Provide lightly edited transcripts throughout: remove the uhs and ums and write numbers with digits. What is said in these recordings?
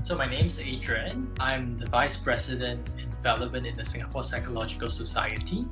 So my name's Adrian. I'm the Vice-President in Development in the Singapore Psychological Society.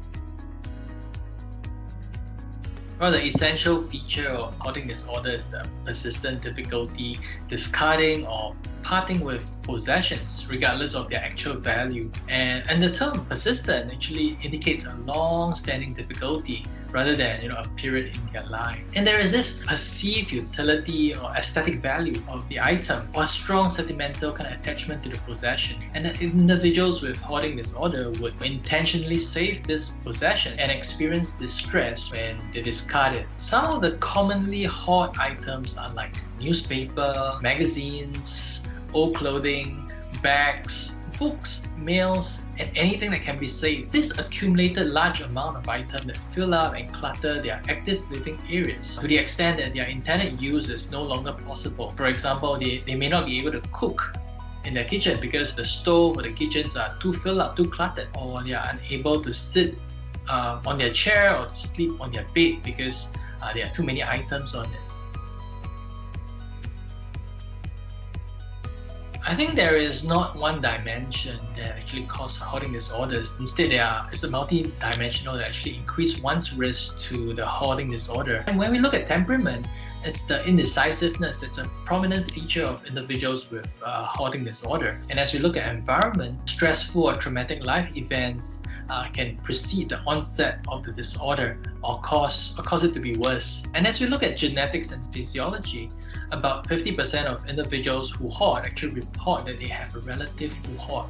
Well, the essential feature of hoarding disorder is the persistent difficulty discarding or parting with possessions, regardless of their actual value. And the term persistent actually indicates a long-standing difficulty rather than a period in their life. And there is this perceived utility or aesthetic value of the item or strong sentimental kind of attachment to the possession. And that individuals with hoarding disorder would intentionally save this possession and experience distress when they discard it. Some of the commonly hoard items are like newspaper, magazines, old clothing, bags, books, mails, and anything that can be saved. This accumulated large amount of items that fill up and clutter their active living areas to the extent that their intended use is no longer possible. For example, they may not be able to cook in their kitchen because the stove or the kitchens are too filled up, too cluttered, or they are unable to sit on their chair or to sleep on their bed because there are too many items on it. I think there is not one dimension that actually causes hoarding disorders. Instead, it's a multi-dimensional that actually increase one's risk to the hoarding disorder. And when we look at temperament, it's the indecisiveness that's a prominent feature of individuals with hoarding disorder. And as we look at environment, stressful or traumatic life events can precede the onset of the disorder or cause it to be worse. And as we look at genetics and physiology, about 50% of individuals who hoard actually report that they have a relative who hoard.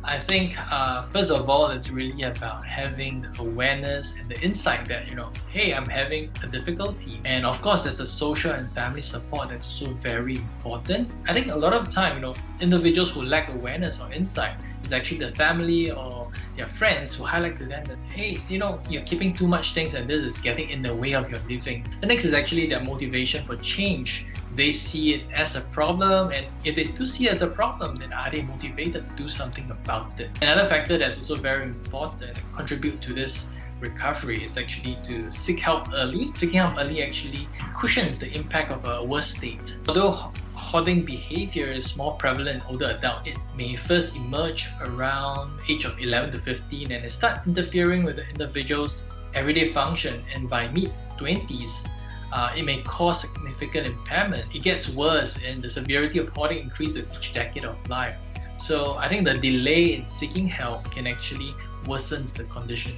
I think first of all, it's really about having the awareness and the insight that, hey, I'm having a difficulty. And of course, there's the social and family support that's also very important. I think a lot of time, individuals who lack awareness or insight is actually the family or their friends who highlight to them that, hey, you're keeping too much things and this is getting in the way of your living. The next is actually their motivation for change. They see it as a problem, and if they do see it as a problem, then are they motivated to do something about it? Another factor that's also very important and contribute to this recovery is actually to seek help early. Seeking help early actually cushions the impact of a worse state. Although hoarding behavior is more prevalent in older adults, it may first emerge around age of 11 to 15 and it start interfering with the individual's everyday function, and by mid-20s, it may cause significant impairment. It gets worse and the severity of hoarding increases with each decade of life. So I think the delay in seeking help can actually worsen the condition.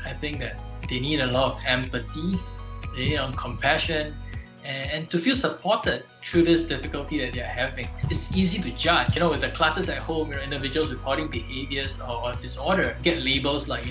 I think that they need a lot of empathy, they need compassion, and to feel supported through this difficulty that they're having. It's easy to judge, with the clutters at home, individuals with hoarding behaviors or disorder get labels like,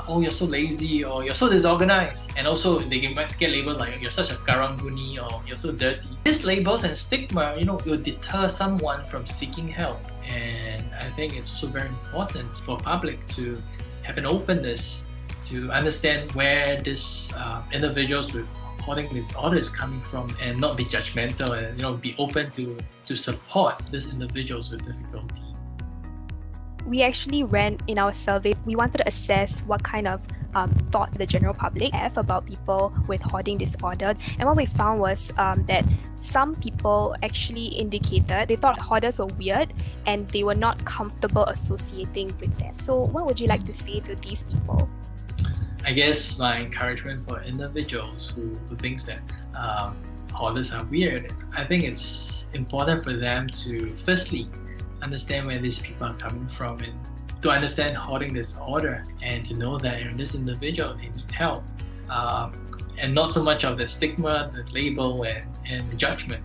oh, you're so lazy or you're so disorganized. And also they might get labeled like you're such a karang-guni or you're so dirty. These labels and stigma, will deter someone from seeking help. And I think it's also very important for public to have an openness to understand where these individuals with hoarding disorder is coming from and not be judgmental and be open to support these individuals with difficulty. We actually ran in our survey, we wanted to assess what kind of thoughts the general public have about people with hoarding disorder. And what we found was that some people actually indicated they thought hoarders were weird and they were not comfortable associating with them. So what would you like to say to these people? I guess my encouragement for individuals who thinks that hoarders are weird, I think it's important for them to firstly understand where these people are coming from and to understand hoarding disorder and to know that this individual, they need help and not so much of the stigma, the label and the judgment.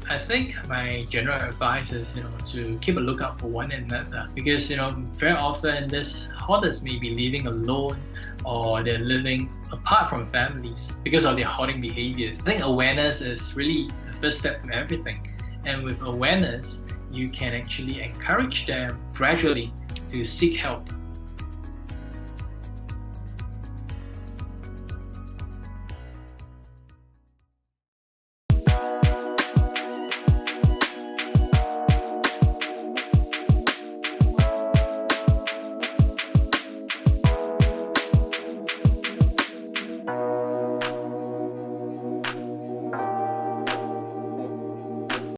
I think my general advice is, to keep a lookout for one another because, very often these hoarders may be living alone or they're living apart from families because of their hoarding behaviors. I think awareness is really the first step to everything. And with awareness, you can actually encourage them gradually to seek help